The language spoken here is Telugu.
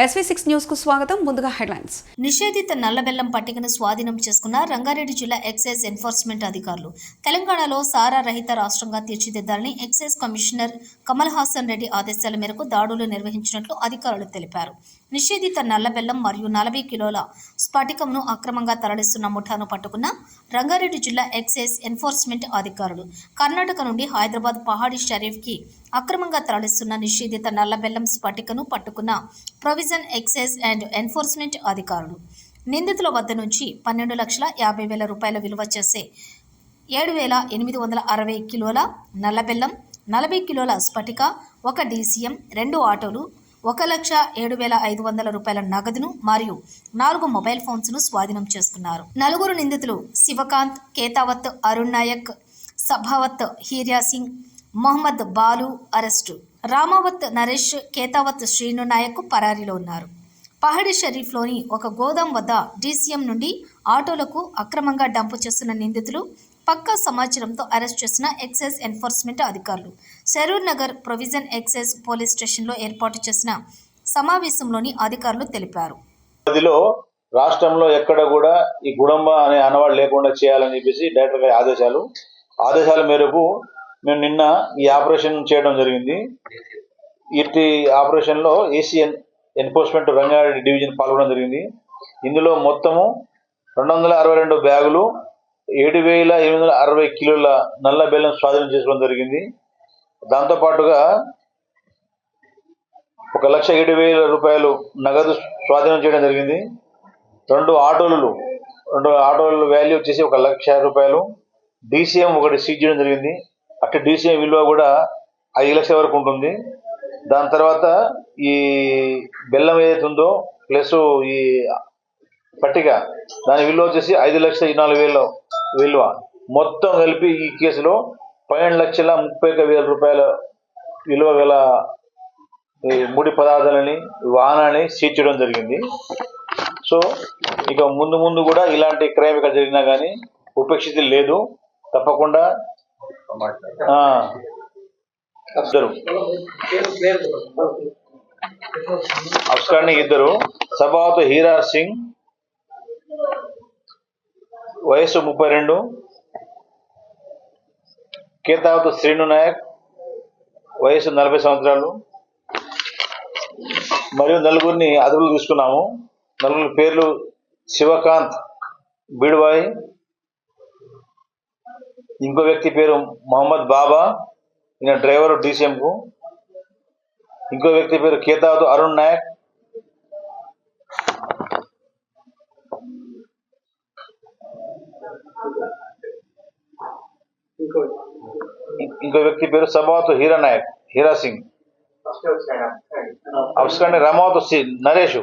SV6 న్యూస్ కు స్వాగతం. ముందుగా హెడ్లైన్స్. నిషేధిత నల్లబెల్లం పట్టికను స్వాధీనం చేసుకున్న రంగారెడ్డి జిల్లా ఎక్సైజ్ ఎన్ఫోర్స్మెంట్ అధికారులు. తెలంగాణలో సారా రహిత రాష్ట్రంగా తీర్చిదిద్దాలని ఎక్సైజ్ కమిషనర్ కమల్ హాసన్ రెడ్డి ఆదేశాల మేరకు దాడులు నిర్వహించినట్లు అధికారులు తెలిపారు. నిషేధిత నల్లబెల్లం మరియు 40 కిలోల స్ఫటికంను అక్రమంగా తరలిస్తున్న ముఠాను పట్టుకున్న రంగారెడ్డి జిల్లా ఎక్సైజ్ ఎన్ఫోర్స్మెంట్ అధికారులు. కర్ణాటక నుండి హైదరాబాద్ పహాడీ షరీఫ్కి అక్రమంగా తరలిస్తున్న నిషేధిత నల్లబెల్లం స్ఫటికను పట్టుకున్న ప్రొవిజన్ ఎక్సైజ్ అండ్ ఎన్ఫోర్స్మెంట్ అధికారులు. నిందితుల వద్ద నుంచి 12,50,000 రూపాయల విలువ చేసే 7,860 కిలోల నల్లబెల్లం, 40 కిలోల స్ఫటిక, 1 DCM, 2 ఆటోలు, 1,07,500 రూపాయల నగదును మరియు 4 మొబైల్ ఫోన్స్ను స్వాధీనం చేసుకున్నారు. నలుగురు నిందితులు శివకాంత్, కేతావత్, అరుణ్ నాయక్, సభావత్, హీరియా సింగ్, మొహమ్మద్ బాలు అరెస్టు. రామావత్ నరేష్, కేతావత్ శ్రీను నాయక్ పరారీలో ఉన్నారు. పహాడీ షరీఫ్లోని ఒక గోదాం వద్ద DCM నుండి ఆటోలకు అక్రమంగా డంపు చేస్తున్న నిందితులు పక్కా సమాచారంతో అరెస్ట్ చేసిన ఎక్సైజ్ ఎన్ఫోర్స్మెంట్ అధికారులు Saroor Nagar prohibition excise police స్టేషన్లో ఏర్పాటు చేసిన సమావేశంలోని అధికారులు తెలిపారు. రాష్ట్రంలో ఎక్కడ కూడా ఈ గుడంబ అనే అనవాడు లేకుండా చేయాలని చెప్పేసి డైరెక్టర్ గారి ఆదేశాల మేరకు మేము నిన్న ఈ ఆపరేషన్ చేయడం జరిగింది. ఇట్టి ఆపరేషన్లో ఏసీఎన్ ఎన్ఫోర్స్మెంట్ రంగారెడ్డి డివిజన్ పాల్గొనడం జరిగింది. ఇందులో మొత్తము 262 బ్యాగులు, 7,860 కిలోల నల్ల బెల్లం స్వాధీనం చేసుకోవడం జరిగింది. దాంతోపాటుగా 1,07,000 రూపాయలు నగదు స్వాధీనం చేయడం జరిగింది. 2 ఆటోలు వాల్యూ వచ్చేసి 1,00,000 రూపాయలు, DCM 1 సీజ్ చేయడం జరిగింది. అటు DCM విలువ కూడా 5 లక్షల వరకు ఉంటుంది. దాని తర్వాత ఈ బెల్లం ఏదైతే ఉందో ప్లస్ ఈ పట్టిక దాని విలువ వచ్చేసి 5,24,000 విలువ. మొత్తం కలిపి ఈ కేసులో 12,31,000 రూపాయల విలువ గల ముడి పదార్థాలని, వాహనాన్ని సీజ్ చేయడం జరిగింది. సో ఇక ముందు కూడా ఇలాంటి క్రైమ్ ఇక్కడ జరిగినా కానీ ఉపేక్షిత లేదు. తప్పకుండా అఫ్స్కాని 2, సభావత్ హీరా సింగ్ వయసు 32, కేతావత్ శ్రీను నాయక్ వయసు 40 సంవత్సరాలు మరియు నలుగురిని అదుపులో తీసుకున్నాము. నలుగురి పేర్లు శివకాంత్ బీడుబాయి, ఇంకో వ్యక్తి పేరు మొహమ్మద్ బాబా, ఈయన డ్రైవర్ DCMకు, ఇంకో వ్యక్తి పేరు కేతావత్ అరుణ్ నాయక్, ఇంకో వ్యక్తి పేరు సభావత్ హీరా సింగ్, అఫ్స్కాని రామావత్ నరేష్.